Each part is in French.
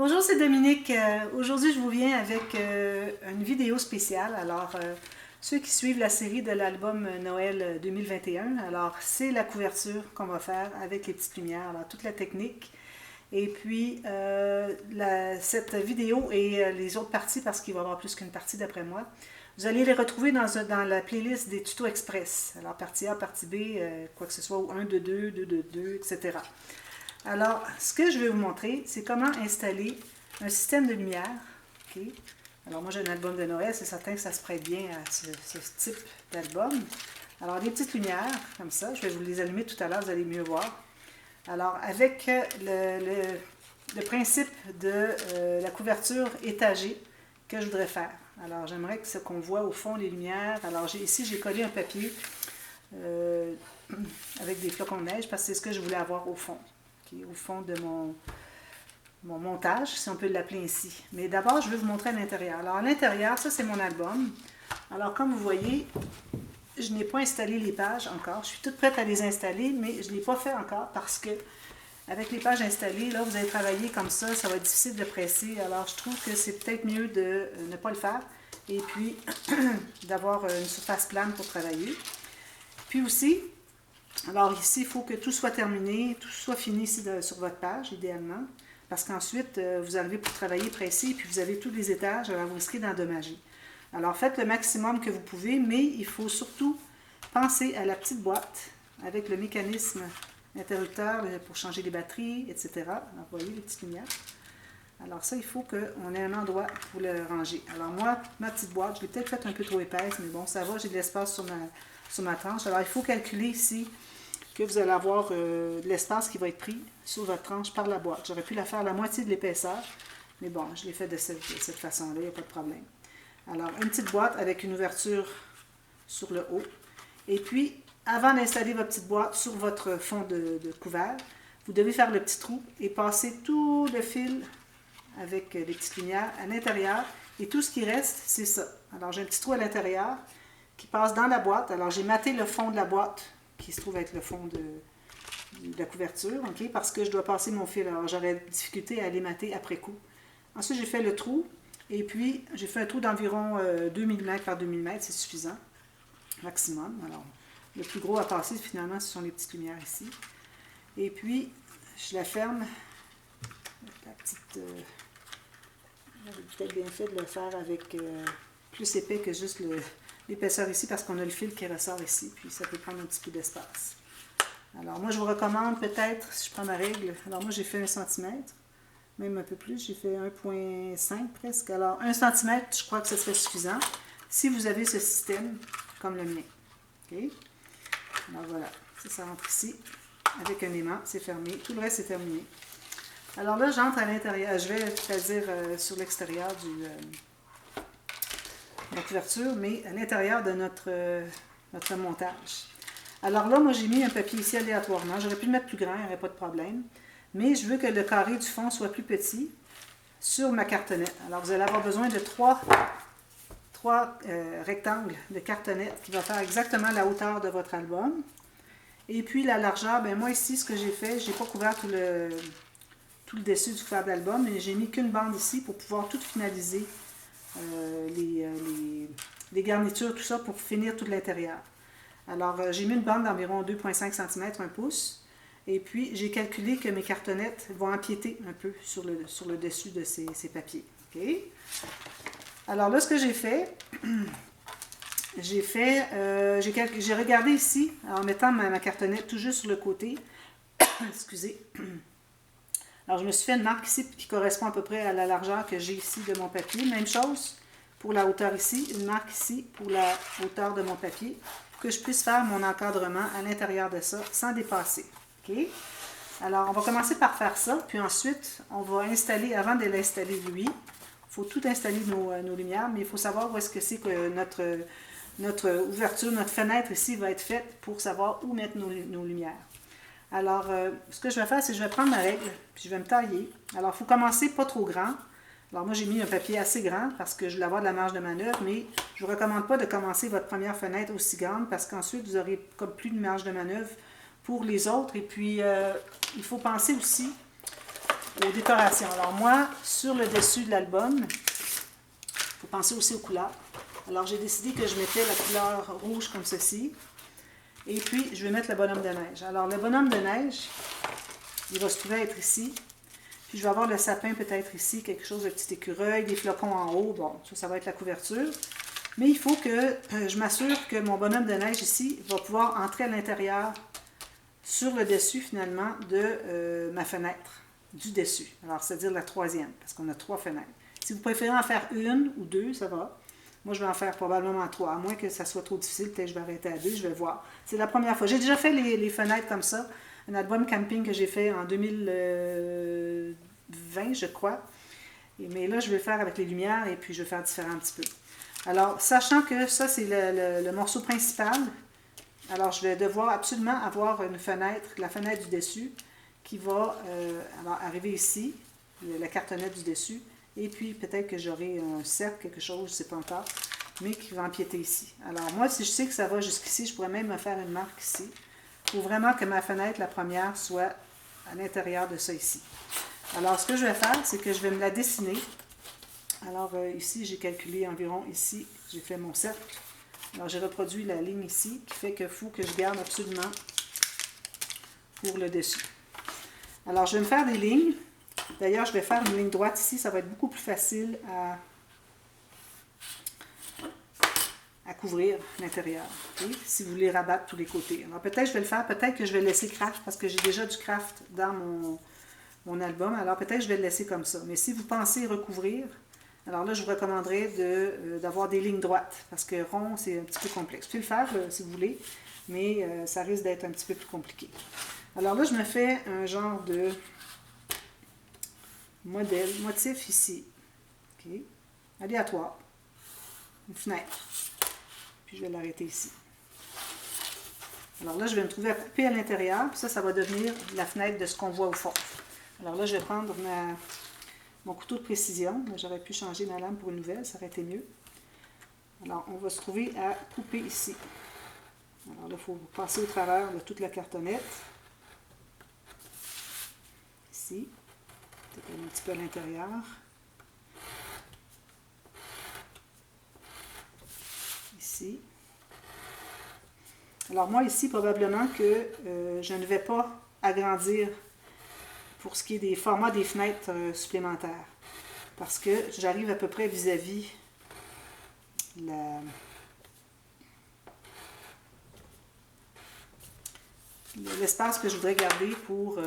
Bonjour, c'est Dominique. Aujourd'hui, je vous viens avec une vidéo spéciale. Alors, ceux qui suivent la série de l'album Noël 2021, alors c'est la couverture qu'on va faire avec les petites lumières, alors toute la technique. Et puis, cette vidéo et les autres parties, parce qu'il va y avoir plus qu'une partie d'après moi, vous allez les retrouver dans la playlist des tutos express. Alors, partie A, partie B, quoi que ce soit, ou 1 de 2, 2 de 2, etc. Alors, ce que je vais vous montrer, c'est comment installer un système de lumière. Okay. Alors, moi, j'ai un album de Noël, c'est certain que ça se prête bien à ce type d'album. Alors, des petites lumières, comme ça, je vais vous les allumer tout à l'heure, vous allez mieux voir. Alors, avec le principe de la couverture étagée que je voudrais faire. Alors, j'aimerais que ce qu'on voit au fond les lumières. Alors, ici, j'ai collé un papier avec des flocons de neige parce que c'est ce que je voulais avoir au fond. Au fond de mon montage, si on peut l'appeler ainsi. Mais d'abord, je vais vous montrer à l'intérieur. Alors, à l'intérieur, ça, c'est mon album. Alors, comme vous voyez, je n'ai pas installé les pages encore. Je suis toute prête à les installer, mais je ne l'ai pas fait encore parce que, avec les pages installées, là, vous allez travailler comme ça va être difficile de presser. Alors, je trouve que c'est peut-être mieux de ne pas le faire et puis d'avoir une surface plane pour travailler. Puis aussi, alors ici, il faut que tout soit terminé, tout soit fini ici sur votre page, idéalement, parce qu'ensuite, vous arrivez pour travailler pressé, puis vous avez tous les étages, alors vous risquez d'endommager. Alors faites le maximum que vous pouvez, mais il faut surtout penser à la petite boîte avec le mécanisme interrupteur pour changer les batteries, etc. Alors, vous voyez les petites lumières. Alors ça, il faut qu'on ait un endroit pour le ranger. Alors moi, ma petite boîte, je l'ai peut-être faite un peu trop épaisse, mais bon, ça va, j'ai de l'espace sur ma tranche. Alors il faut calculer ici que vous allez avoir de l'espace qui va être pris sur votre tranche par la boîte. J'aurais pu la faire à la moitié de l'épaisseur, mais bon, je l'ai fait de cette façon-là, il n'y a pas de problème. Alors, une petite boîte avec une ouverture sur le haut. Et puis, avant d'installer votre petite boîte sur votre fond de couvert, vous devez faire le petit trou et passer tout le fil avec les petites lumières à l'intérieur. Et tout ce qui reste, c'est ça. Alors, j'ai un petit trou à l'intérieur qui passe dans la boîte. Alors, j'ai maté le fond de la boîte qui se trouve être le fond de la couverture, okay, parce que je dois passer mon fil. Alors, j'aurais difficulté à aller mater après coup. Ensuite, j'ai fait le trou, et puis j'ai fait un trou d'environ 2 mm par 2 mm, c'est suffisant, maximum. Alors, le plus gros à passer, finalement, ce sont les petites lumières ici. Et puis, je la ferme. La petite... J'aurais peut-être bien fait de le faire avec plus épais que juste l'épaisseur ici, parce qu'on a le fil qui ressort ici, puis ça peut prendre un petit peu d'espace. Alors moi, je vous recommande peut-être, si je prends ma règle, alors moi j'ai fait 1 cm, même un peu plus, j'ai fait 1,5 presque. Alors 1 cm, je crois que ce serait suffisant, si vous avez ce système comme le mien. Okay? Alors voilà, ça rentre ici, avec un aimant, c'est fermé, tout le reste est terminé. Alors là, j'entre à l'intérieur, je vais c'est-à-dire sur l'extérieur de la couverture, mais à l'intérieur de notre montage. Alors là, moi, j'ai mis un papier ici aléatoirement. J'aurais pu le mettre plus grand, il n'y aurait pas de problème. Mais je veux que le carré du fond soit plus petit sur ma cartonnette. Alors, vous allez avoir besoin de trois rectangles de cartonnette qui va faire exactement la hauteur de votre album. Et puis, la largeur, bien moi, ici, ce que j'ai fait, je n'ai pas couvert tout le dessus du couvert d'album, mais j'ai mis qu'une bande ici pour pouvoir tout finaliser, les garnitures, tout ça, pour finir tout l'intérieur. Alors, j'ai mis une bande d'environ 2,5 cm, 1 pouce, et puis j'ai calculé que mes cartonnettes vont empiéter un peu sur le dessus de ces papiers. Okay? Alors là, ce que j'ai fait, j'ai regardé ici, en mettant ma cartonnette tout juste sur le côté. Excusez. Alors, je me suis fait une marque ici qui correspond à peu près à la largeur que j'ai ici de mon papier. Même chose pour la hauteur ici, une marque ici pour la hauteur de mon papier, pour que je puisse faire mon encadrement à l'intérieur de ça sans dépasser. Okay? Alors, on va commencer par faire ça, puis ensuite, on va installer, avant de l'installer lui, il faut tout installer nos lumières, mais il faut savoir où est-ce que c'est que notre ouverture, notre fenêtre ici va être faite pour savoir où mettre nos lumières. Alors, ce que je vais faire, c'est que je vais prendre ma règle, puis je vais me tailler. Alors, il faut commencer pas trop grand. Alors, moi, j'ai mis un papier assez grand parce que je voulais avoir de la marge de manœuvre, mais je ne vous recommande pas de commencer votre première fenêtre aussi grande parce qu'ensuite, vous aurez comme plus de marge de manœuvre pour les autres. Et puis, il faut penser aussi aux décorations. Alors moi, sur le dessus de l'album, il faut penser aussi aux couleurs. Alors j'ai décidé que je mettais la couleur rouge comme ceci. Et puis, je vais mettre le bonhomme de neige. Alors le bonhomme de neige, il va se trouver être ici. Puis je vais avoir le sapin peut-être ici, quelque chose de petit écureuil, des flocons en haut. Bon, ça va être la couverture. Mais il faut que je m'assure que mon bonhomme de neige ici va pouvoir entrer à l'intérieur, sur le dessus finalement, de ma fenêtre, du dessus. Alors, c'est-à-dire la troisième, parce qu'on a 3 fenêtres. Si vous préférez en faire 1 ou 2, ça va. Moi, je vais en faire probablement 3, à moins que ça soit trop difficile. Peut-être que je vais arrêter à 2, je vais voir. C'est la première fois. J'ai déjà fait les fenêtres comme ça. Un album camping que j'ai fait en 2020, je crois. Mais là, je vais le faire avec les lumières et puis je vais faire différent un petit peu. Alors, sachant que ça, c'est le morceau principal, alors je vais devoir absolument avoir une fenêtre, la fenêtre du dessus, qui va arriver ici, la cartonnette du dessus, et puis peut-être que j'aurai un cercle, quelque chose, je ne sais pas encore, mais qui va empiéter ici. Alors moi, si je sais que ça va jusqu'ici, je pourrais même me faire une marque ici, pour vraiment que ma fenêtre, la première, soit à l'intérieur de ça ici. Alors, ce que je vais faire, c'est que je vais me la dessiner. Alors, ici, j'ai calculé environ ici, j'ai fait mon cercle. Alors, j'ai reproduit la ligne ici, qui fait qu'il faut que je garde absolument pour le dessus. Alors, je vais me faire des lignes. D'ailleurs, je vais faire une ligne droite ici, ça va être beaucoup plus facile à couvrir l'intérieur. Okay? Si vous voulez rabattre tous les côtés. Alors, peut-être je vais le faire, peut-être que je vais laisser craft, parce que j'ai déjà du craft dans mon album. Alors, peut-être je vais le laisser comme ça. Mais si vous pensez recouvrir, alors là, je vous recommanderais d'avoir des lignes droites, parce que rond, c'est un petit peu complexe. Vous pouvez le faire si vous voulez, mais ça risque d'être un petit peu plus compliqué. Alors là, je me fais un genre de motif ici. Okay. Aléatoire. Une fenêtre. Puis je vais l'arrêter ici. Alors là, je vais me trouver à couper à l'intérieur, puis ça va devenir la fenêtre de ce qu'on voit au fond. Alors là, je vais prendre mon couteau de précision. J'aurais pu changer ma lame pour une nouvelle, ça aurait été mieux. Alors, on va se trouver à couper ici. Alors là, il faut passer au travers de toute la cartonnette. Ici. Peut-être un petit peu à l'intérieur. Ici. Alors moi, ici, probablement que je ne vais pas agrandir pour ce qui est des formats des fenêtres supplémentaires. Parce que j'arrive à peu près vis-à-vis l'espace que je voudrais garder pour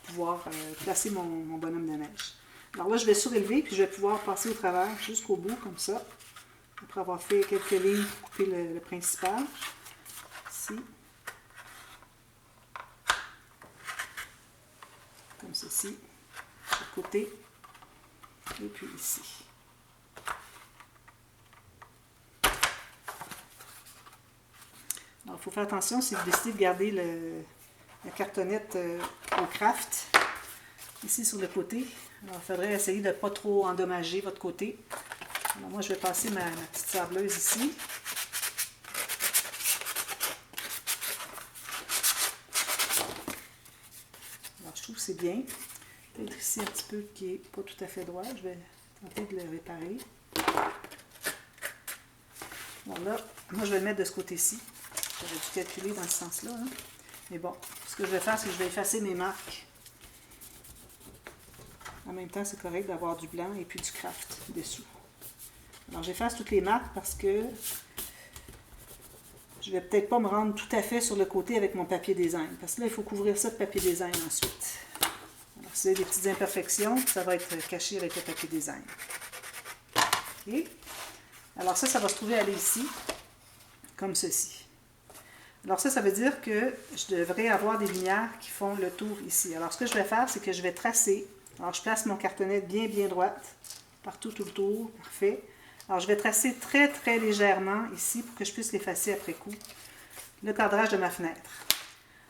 pouvoir placer mon bonhomme de neige. Alors là, je vais surélever, puis je vais pouvoir passer au travers jusqu'au bout, comme ça. Après avoir fait quelques lignes pour couper le principal. Ici. Comme ceci. De chaque côté. Et puis ici. Alors, il faut faire attention si vous décidez de garder la cartonnette au craft, ici sur le côté. Alors, il faudrait essayer de ne pas trop endommager votre côté. Alors, moi, je vais passer ma petite sableuse ici. Alors, je trouve que c'est bien. Peut-être ici un petit peu qui n'est pas tout à fait droit. Je vais tenter de le réparer. Bon, là, moi, je vais le mettre de ce côté-ci. J'avais dû calculer dans ce sens-là. Hein? Mais bon, ce que je vais faire, c'est que je vais effacer mes marques. En même temps, c'est correct d'avoir du blanc et puis du craft dessous. Alors, j'efface toutes les marques parce que je ne vais peut-être pas me rendre tout à fait sur le côté avec mon papier design. Parce que là, il faut couvrir ça de papier design ensuite. Alors, si vous avez des petites imperfections, ça va être caché avec le papier design. OK? Alors ça va se trouver aller ici, comme ceci. Alors ça veut dire que je devrais avoir des lumières qui font le tour ici. Alors ce que je vais faire, c'est que je vais tracer. Alors je place mon cartonnette bien droite, partout tout le tour, parfait. Alors je vais tracer très légèrement ici pour que je puisse l'effacer après coup, le cadrage de ma fenêtre.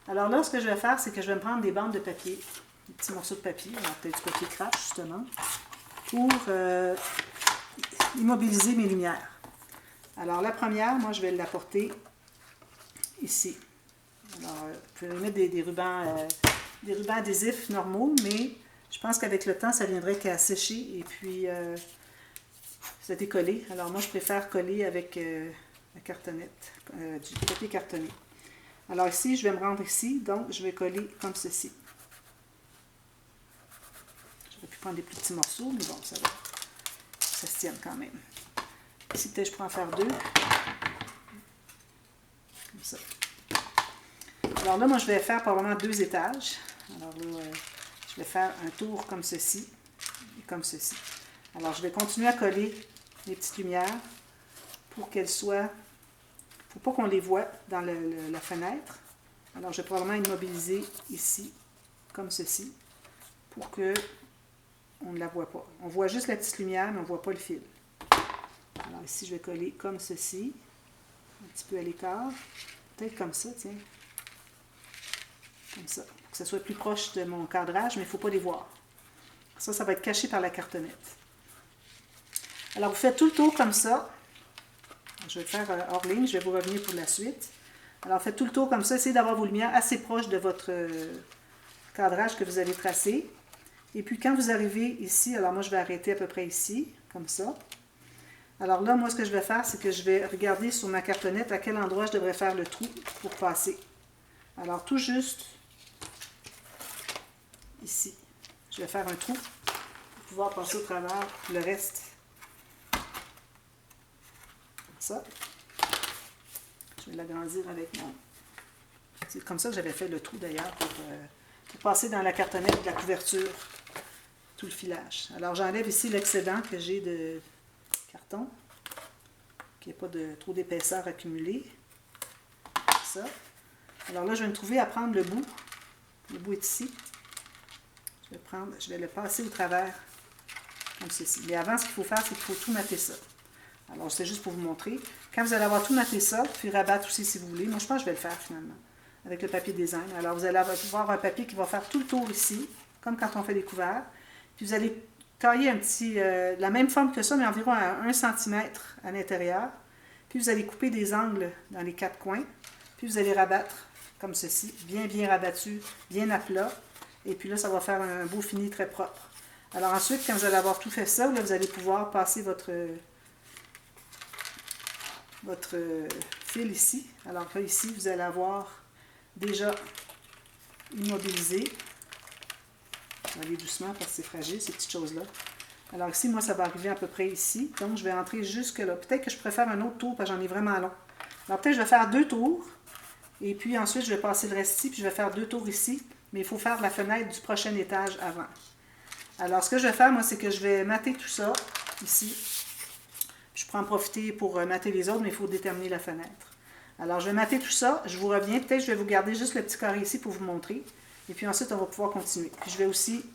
Alors là, ce que je vais faire, c'est que je vais me prendre des bandes de papier, des petits morceaux de papier, alors peut-être du papier craft justement, pour immobiliser mes lumières. Alors la première, moi je vais l'apporter ici. Alors, vous pouvez mettre des rubans adhésifs normaux, mais Je pense qu'avec le temps, ça viendrait qu'à sécher et puis ça décoller. Alors moi, je préfère coller avec la cartonnette, du papier cartonné. Alors ici, je vais me rendre ici, donc je vais coller comme ceci. J'aurais pu prendre des plus petits morceaux, mais bon, ça va. Ça se tienne quand même. Ici, peut-être je peux en faire deux. Comme ça. Alors là, moi, je vais faire probablement 2 étages. Alors là, je vais faire un tour comme ceci et comme ceci. Alors, je vais continuer à coller les petites lumières pour qu'elles soient... Il ne faut pas qu'on les voit dans la fenêtre. Alors, je vais probablement immobiliser ici, comme ceci, pour que on ne la voit pas. On voit juste la petite lumière, mais on ne voit pas le fil. Alors ici, je vais coller comme ceci, un petit peu à l'écart. Peut-être comme ça, tiens. Comme ça, pour que ça soit plus proche de mon cadrage, mais il ne faut pas les voir. Ça va être caché par la cartonnette. Alors, vous faites tout le tour comme ça. Je vais faire hors ligne, je vais vous revenir pour la suite. Alors, faites tout le tour comme ça. Essayez d'avoir vos lumières assez proches de votre cadrage que vous avez tracé. Et puis, quand vous arrivez ici, alors moi, je vais arrêter à peu près ici, comme ça. Alors là, moi, ce que je vais faire, c'est que je vais regarder sur ma cartonnette à quel endroit je devrais faire le trou pour passer. Alors, tout juste ici, je vais faire un trou pour pouvoir passer au travers le reste. Comme ça. Je vais l'agrandir avec mon... C'est comme ça que j'avais fait le trou d'ailleurs pour passer dans la cartonnette de la couverture tout le filage. Alors, j'enlève ici l'excédent que j'ai de carton, qu'il n'y ait pas de trop d'épaisseur accumulée. Ça. Alors là, je vais me trouver à prendre le bout. Le bout est ici. Je vais le passer au travers, comme ceci. Mais avant, ce qu'il faut faire, c'est qu'il faut tout mater ça. Alors, c'est juste pour vous montrer. Quand vous allez avoir tout maté ça, puis rabattre aussi si vous voulez. Moi, je pense que je vais le faire finalement, avec le papier design. Alors, vous allez avoir un papier qui va faire tout le tour ici, comme quand on fait des couverts. Puis vous allez tailler un petit, la même forme que ça, mais environ à 1 cm à l'intérieur. Puis vous allez couper des angles dans les 4 coins. Puis vous allez rabattre comme ceci, bien rabattu, bien à plat. Et puis là, ça va faire un beau fini très propre. Alors ensuite, quand vous allez avoir tout fait ça, là, vous allez pouvoir passer votre fil ici. Alors là, ici, vous allez avoir déjà immobilisé. Je vais aller doucement parce que c'est fragile, ces petites choses-là. Alors ici, moi, ça va arriver à peu près ici. Donc, je vais entrer jusque là. Peut-être que je préfère un autre tour parce que j'en ai vraiment long. Alors peut-être que je vais faire 2 tours. Et puis ensuite, je vais passer le reste ici, puis je vais faire 2 tours ici. Mais il faut faire la fenêtre du prochain étage avant. Alors, ce que je vais faire, moi, c'est que je vais mater tout ça, ici. Je peux en profiter pour mater les autres, mais il faut déterminer la fenêtre. Alors, je vais mater tout ça. Je vous reviens. Peut-être que je vais vous garder juste le petit carré ici pour vous montrer. Et puis ensuite, on va pouvoir continuer. Puis je vais aussi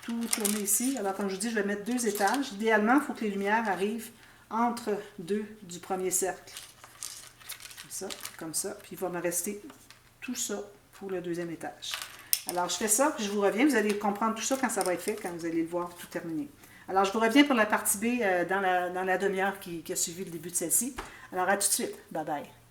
tout tourner ici. Alors, comme je vous dis, je vais mettre 2 étages. Idéalement, il faut que les lumières arrivent entre 2 du premier cercle. Comme ça. Puis il va me rester tout ça pour le 2e étage. Alors, je fais ça, puis je vous reviens. Vous allez comprendre tout ça quand ça va être fait, quand vous allez le voir tout terminé. Alors, je vous reviens pour la partie B dans la demi-heure qui a suivi le début de celle-ci. Alors, à tout de suite. Bye bye.